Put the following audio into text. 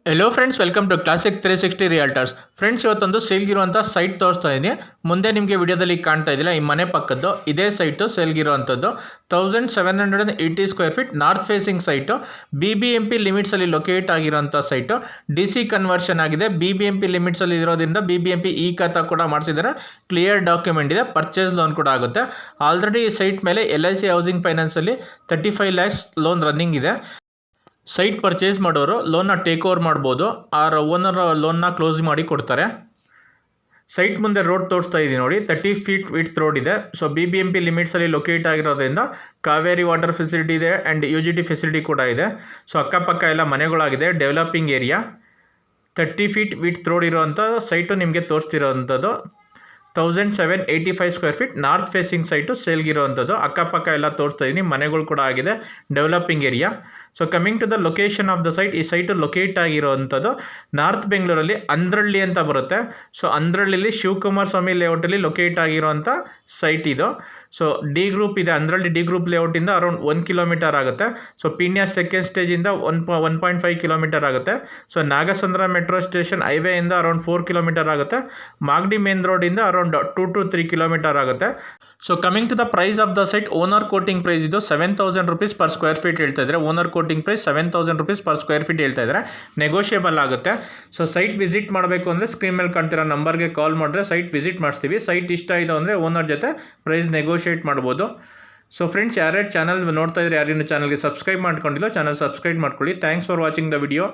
Hello friends, welcome to classic 360 realtors. Friends, ಇವತ್ತೊಂದು ಸೇಲ್ಗಿರುವಂಥ site ತೋರಿಸ್ತಾ ಇದ್ದೀನಿ. ಮುಂದೆ ನಿಮಗೆ ವಿಡಿಯೋದಲ್ಲಿ ಕಾಣ್ತಾ ಇದ್ದಿಲ್ಲ, ಈ ಮನೆ ಪಕ್ಕದ್ದು ಇದೇ ಸೈಟು ಸೇಲ್ಗಿರುವಂಥದ್ದು. 1780 square feet north facing site. BBMP ಲಿಮಿಟ್ಸಲ್ಲಿ ಲೊಕೇಟ್ ಆಗಿರೋಂಥ ಸೈಟು. DC ಕನ್ವರ್ಷನ್ ಆಗಿದೆ. BBMP ಲಿಮಿಟ್ಸಲ್ಲಿ ಇರೋದ್ರಿಂದ BBMP ಈ ಖಾತಾ ಕೂಡ ಮಾಡಿಸಿದ್ದಾರೆ. ಕ್ಲಿಯರ್ ಡಾಕ್ಯುಮೆಂಟ್ ಇದೆ. ಪರ್ಚೇಸ್ ಲೋನ್ ಕೂಡ ಆಗುತ್ತೆ. ಆಲ್ರೆಡಿ ಈ ಸೈಟ್ ಮೇಲೆ LIC ಹೌಸಿಂಗ್ ಫೈನಾನ್ಸಲ್ಲಿ 35 lakhs ಲೋನ್ ರನ್ನಿಂಗ್ ಇದೆ. ಸೈಟ್ ಪರ್ಚೇಸ್ ಮಾಡೋರು ಲೋನ್ನ ಟೇಕ್ ಓವರ್ ಮಾಡ್ಬೋದು, ಆರ್ ಓನರ್ ಲೋನ್ನ ಕ್ಲೋಸ್ ಮಾಡಿ ಕೊಡ್ತಾರೆ. ಸೈಟ್ ಮುಂದೆ ರೋಡ್ ತೋರಿಸ್ತಾ ಇದ್ದೀನಿ ನೋಡಿ, 30 feet ವಿಡ್ತ್ ರೋಡ್ ಇದೆ. ಸೊ BBMP ಲಿಮಿಟ್ಸಲ್ಲಿ ಲೊಕೇಟ್ ಆಗಿರೋದ್ರಿಂದ ಕಾವೇರಿ ವಾಟರ್ ಫೆಸಿಲಿಟಿ ಇದೆ ಆ್ಯಂಡ್ UGT ಫೆಸಿಲಿಟಿ ಕೂಡ ಇದೆ. ಸೊ ಅಕ್ಕಪಕ್ಕ ಎಲ್ಲ ಮನೆಗಳಾಗಿದೆ, developing area. 30 feet width road ಇರೋವಂಥ ಸೈಟು ನಿಮಗೆ ತೋರಿಸ್ತಿರೋವಂಥದ್ದು. 1785 square feet north facing site ಸೇಲ್ಗಿರೋವಂಥದ್ದು. ಅಕ್ಕಪಕ್ಕ ಎಲ್ಲ ತೋರಿಸ್ತಾ ಇದ್ದೀನಿ, ಮನೆಗಳು ಕೂಡ ಆಗಿದೆ, developing area. So coming to the location of the site, ಈ ಸೈಟು ಲೊಕೇಟ್ ಆಗಿರೋವಂಥದ್ದು ನಾರ್ತ್ ಬೆಂಗಳೂರಲ್ಲಿ ಅಂದ್ರಳ್ಳಿ ಅಂತ ಬರುತ್ತೆ. ಸೊ ಅಂದ್ರಳ್ಳಿಲಿ ಶಿವಕುಮಾರ್ ಸ್ವಾಮಿ ಲೇಔಟಲ್ಲಿ ಲೊಕೇಟ್ ಆಗಿರೋವಂಥ ಸೈಟ್ ಇದು. ಸೊ ಡಿ ಗ್ರೂಪ್ ಇದೆ, ಅಂದ್ರಳ್ಳಿ ಡಿ ಗ್ರೂಪ್ ಲೇಔಟಿಂದ ಅರೌಂಡ್ 1 kilometer ಆಗುತ್ತೆ. ಸೊ ಪೀಣ್ಯ ಸೆಕೆಂಡ್ ಸ್ಟೇಜಿಂದ 1.5 kilometer ಆಗುತ್ತೆ. ಸೊ ನಾಗಸಂದ್ರ ಮೆಟ್ರೋ ಸ್ಟೇಷನ್ ಹೈವೇಯಿಂದ ಅರೌಂಡ್ 4 kilometer ಆಗುತ್ತೆ. ಮಾಗಡಿ ಮೇನ್ ರೋಡಿಂದ ಅರೌಂಡ್ 2 to 3 kilometer ಆಗುತ್ತೆ. So coming to the price of the site, owner quoting price ಇದು 7,000 rupees per square feet ಹೇಳ್ತಾ ಇದ್ದಾರೆ. Owner quoting price 7,000 rupees per square feet ಹೇಳ್ತಾ ಇದ್ದಾರೆ. Negotiable ಆಗುತ್ತೆ. ಸೊ ಸೈಟ್ ವಿಸಿಟ್ ಮಾಡಬೇಕು ಅಂದರೆ ಸ್ಕ್ರೀನ್ ಮೇಲೆ ಕಾಣ್ತಿರೋ ನಂಬರ್ಗೆ ಕಾಲ್ ಮಾಡಿದ್ರೆ ಸೈಟ್ ವಿಸಿಟ್ ಮಾಡಿಸ್ತೀವಿ. ಸೈಟ್ ಇಷ್ಟ ಆಯಿತು ಅಂದರೆ ಓನರ್ ಜೊತೆ ಪ್ರೈಸ್ ನೆಗೋಷಿಯೇಟ್ ಮಾಡ್ಬೋದು. ಸೊ ಫ್ರೆಂಡ್ಸ್, ಯಾರ್ಯಾರು ಚಾನಲ್ ನೋಡ್ತಾ ಇದ್ರೆ, ಯಾರಿನ್ನೂ ಚಾನಲ್ಗೆ ಸಬ್ಸ್ಕ್ರೈಬ್ ಮಾಡ್ಕೊಂಡಿಲ್ಲ, ಚಾನಲ್ ಸಬ್ಸ್ಕ್ರೈಬ್ ಮಾಡ್ಕೊಳ್ಳಿ. Thanks for watching the video.